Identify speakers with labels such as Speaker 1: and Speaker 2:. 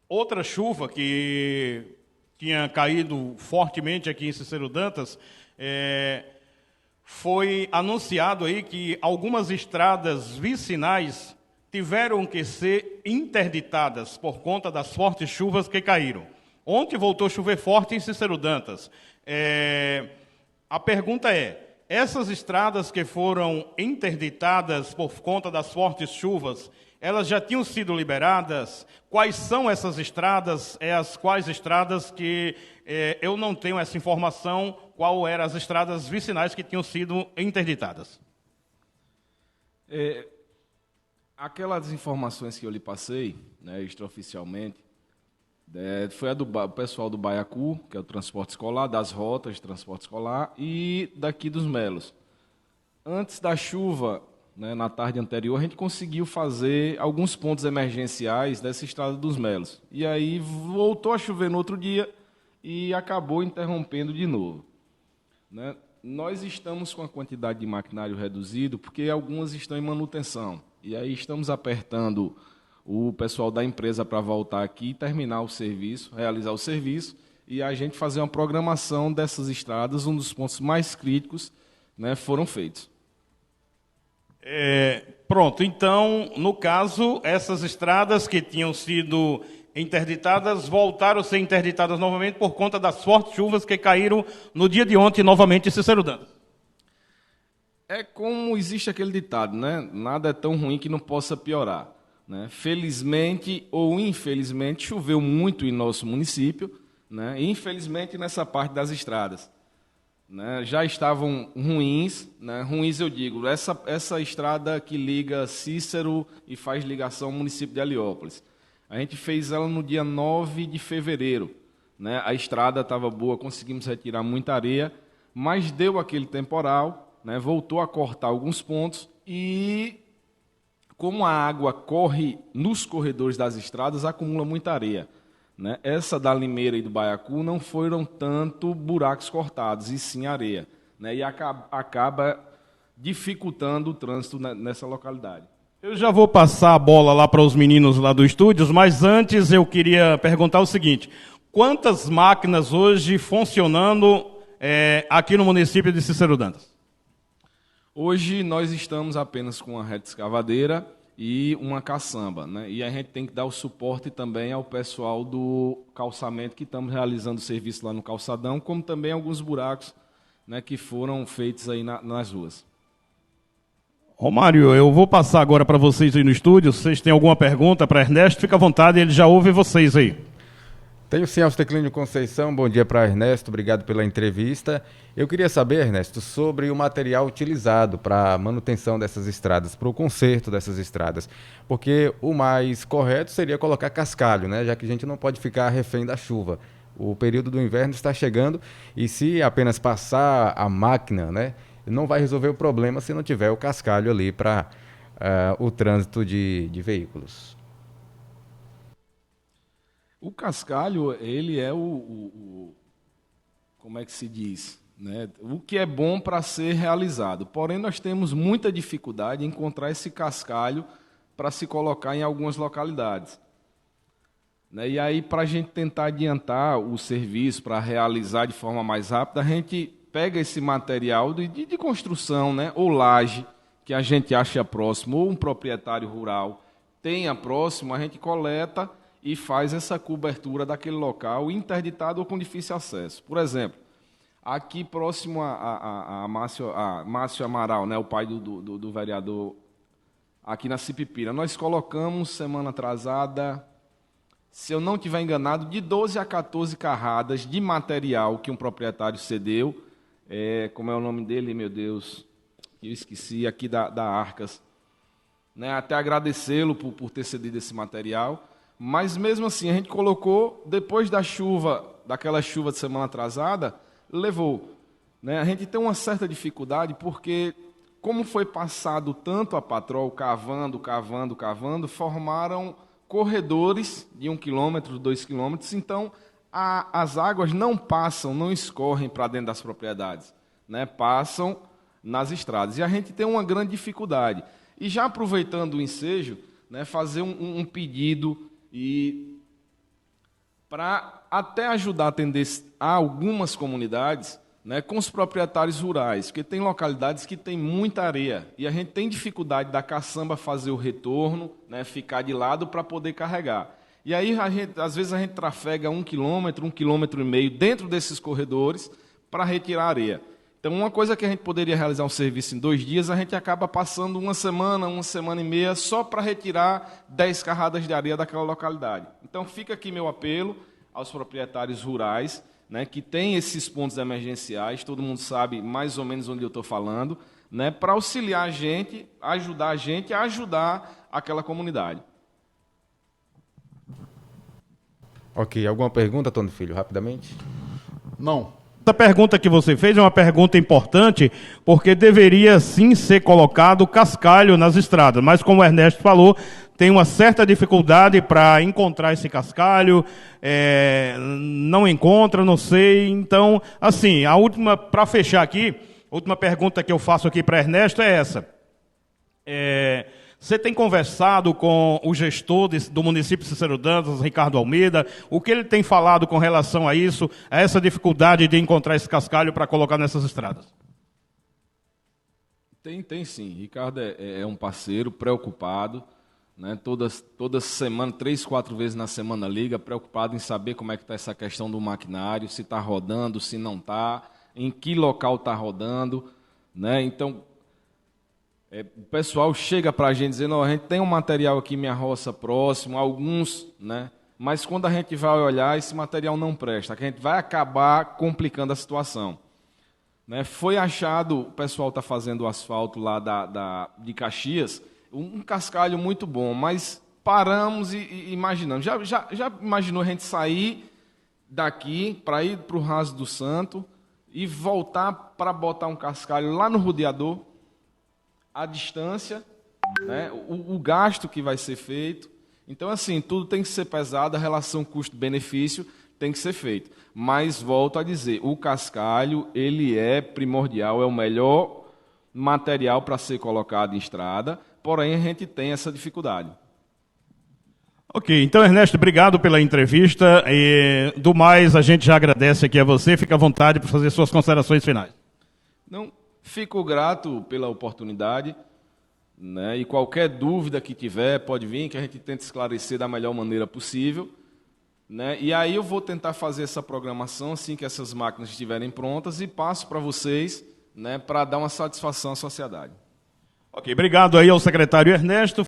Speaker 1: Outra chuva que tinha caído fortemente aqui em Cícero Dantas, foi anunciado aí que algumas estradas vicinais tiveram que ser interditadas por conta das fortes chuvas que caíram. Ontem voltou a chover forte em Cícero Dantas. A pergunta é, essas estradas que foram interditadas por conta das fortes chuvas, elas já tinham sido liberadas? Quais são essas estradas? As quais estradas que eu não tenho essa informação, qual eram as estradas vicinais que tinham sido interditadas?
Speaker 2: Aquelas informações que eu lhe passei, né, extraoficialmente, foi a do pessoal do Baiacu, que é o transporte escolar, das rotas de transporte escolar, e daqui dos Melos. Antes da chuva, né, na tarde anterior, a gente conseguiu fazer alguns pontos emergenciais dessa estrada dos Melos. E aí voltou a chover no outro dia e acabou interrompendo de novo, né? Nós estamos com a quantidade de maquinário reduzido porque algumas estão em manutenção. E aí estamos apertando o pessoal da empresa para voltar aqui e terminar o serviço, realizar o serviço, e a gente fazer uma programação dessas estradas, um dos pontos mais críticos, né, foram feitos.
Speaker 1: Pronto, então, no caso, essas estradas que tinham sido interditadas voltaram a ser interditadas novamente por conta das fortes chuvas que caíram no dia de ontem novamente em Cícero Dantas.
Speaker 2: É como existe aquele ditado, né? Nada é tão ruim que não possa piorar, né? Felizmente ou infelizmente choveu muito em nosso município, né? E infelizmente nessa parte das estradas, né, já estavam ruins, né? Ruins eu digo, essa estrada que liga Cícero e faz ligação ao município de Heliópolis. A gente fez ela no dia 9 de fevereiro, né? A estrada estava boa, conseguimos retirar muita areia, mas deu aquele temporal, né? Voltou a cortar alguns pontos e, como a água corre nos corredores das estradas, acumula muita areia, né? Essa da Limeira e do Baiacu não foram tanto buracos cortados, e sim areia, né? E acaba dificultando o trânsito nessa localidade.
Speaker 1: Eu já vou passar a bola lá para os meninos lá do estúdio, mas antes eu queria perguntar o seguinte: quantas máquinas hoje funcionando aqui no município de Cícero Dantas?
Speaker 2: Hoje nós estamos apenas com uma reta escavadeira e uma caçamba, né? E a gente tem que dar o suporte também ao pessoal do calçamento, que estamos realizando serviço lá no calçadão, como também alguns buracos, né, que foram feitos aí nas ruas.
Speaker 1: Romário, eu vou passar agora para vocês aí no estúdio. Se vocês têm alguma pergunta para Ernesto, fica à vontade, ele já ouve vocês aí.
Speaker 3: Tenho sim, Austeclínio Conceição. Bom dia para Ernesto, obrigado pela entrevista. Eu queria saber, Ernesto, sobre o material utilizado para a manutenção dessas estradas, para o conserto dessas estradas, porque o mais correto seria colocar cascalho, né? Já que a gente não pode ficar refém da chuva. O período do inverno está chegando e se apenas passar a máquina, né, não vai resolver o problema se não tiver o cascalho ali para o trânsito de veículos.
Speaker 2: O cascalho, ele é como é que se diz, né? O que é bom para ser realizado. Porém, nós temos muita dificuldade em encontrar esse cascalho para se colocar em algumas localidades, né? E aí, para a gente tentar adiantar o serviço, para realizar de forma mais rápida, a gente pega esse material de construção, né, ou laje, que a gente acha próximo, ou um proprietário rural tenha próximo, a gente coleta e faz essa cobertura daquele local interditado ou com difícil acesso. Por exemplo, aqui próximo a Márcio Amaral, né, o pai do vereador, aqui na Cipipira, nós colocamos, semana atrasada, se eu não estiver enganado, de 12 a 14 carradas de material que um proprietário cedeu. Como é o nome dele, meu Deus, eu esqueci, aqui da Arcas, né? Até agradecê-lo por ter cedido esse material, mas mesmo assim a gente colocou, depois da chuva, daquela chuva de semana atrasada, levou, né? A gente tem uma certa dificuldade porque, como foi passado tanto a patrol, cavando, formaram corredores de 1 quilômetro, 2 quilômetros, então as águas não passam, não escorrem para dentro das propriedades, né? Passam nas estradas. E a gente tem uma grande dificuldade. E já aproveitando o ensejo, né, fazer um pedido E para até ajudar a atender a algumas comunidades, né, com os proprietários rurais, porque tem localidades que tem muita areia e a gente tem dificuldade da caçamba fazer o retorno, né, ficar de lado para poder carregar. E aí, às vezes, a gente trafega 1 quilômetro, 1,5 quilômetro dentro desses corredores para retirar areia. Então, uma coisa que a gente poderia realizar um serviço em 2 dias, a gente acaba passando 1 semana e meia, só para retirar 10 carradas de areia daquela localidade. Então, fica aqui meu apelo aos proprietários rurais, né, que tem esses pontos emergenciais, todo mundo sabe mais ou menos onde eu estou falando, né, para auxiliar a gente a ajudar aquela comunidade.
Speaker 3: Ok, alguma pergunta, Tony Filho, rapidamente?
Speaker 4: Não.
Speaker 1: Essa pergunta que você fez é uma pergunta importante, porque deveria sim ser colocado cascalho nas estradas, mas como o Ernesto falou, tem uma certa dificuldade para encontrar esse cascalho, não encontra, não sei. Então, assim, a última, para fechar aqui, a última pergunta que eu faço aqui para Ernesto é essa. Você tem conversado com o gestor do município de Cícero Dantas, Ricardo Almeida, o que ele tem falado com relação a isso, a essa dificuldade de encontrar esse cascalho para colocar nessas estradas?
Speaker 2: Tem sim. Ricardo é um parceiro preocupado, né? Toda semana, 3, 4 vezes na semana liga, preocupado em saber como é que está essa questão do maquinário, se está rodando, se não está, em que local está rodando, né? Então, o pessoal chega para a gente dizendo, a gente tem um material aqui em minha roça próximo, alguns, né? Mas quando a gente vai olhar, esse material não presta, que a gente vai acabar complicando a situação. Né? Foi achado, o pessoal está fazendo o asfalto lá de Caxias, um cascalho muito bom, mas paramos e imaginamos. Já imaginou a gente sair daqui para ir para o Raso do Santo e voltar para botar um cascalho lá no rodeador? A distância, né, o gasto que vai ser feito. Então, assim, tudo tem que ser pesado, a relação custo-benefício tem que ser feito. Mas, volto a dizer, o cascalho, ele é primordial, é o melhor material para ser colocado em estrada, porém a gente tem essa dificuldade.
Speaker 1: Ok, então, Ernesto, obrigado pela entrevista. E, do mais, a gente já agradece aqui a você. Fica à vontade para fazer suas considerações finais.
Speaker 2: Não, fico grato pela oportunidade, né? E qualquer dúvida que tiver, pode vir, que a gente tenta esclarecer da melhor maneira possível, né? E aí eu vou tentar fazer essa programação assim que essas máquinas estiverem prontas e passo para vocês, né, para dar uma satisfação à sociedade.
Speaker 1: Ok, obrigado aí ao secretário Ernesto.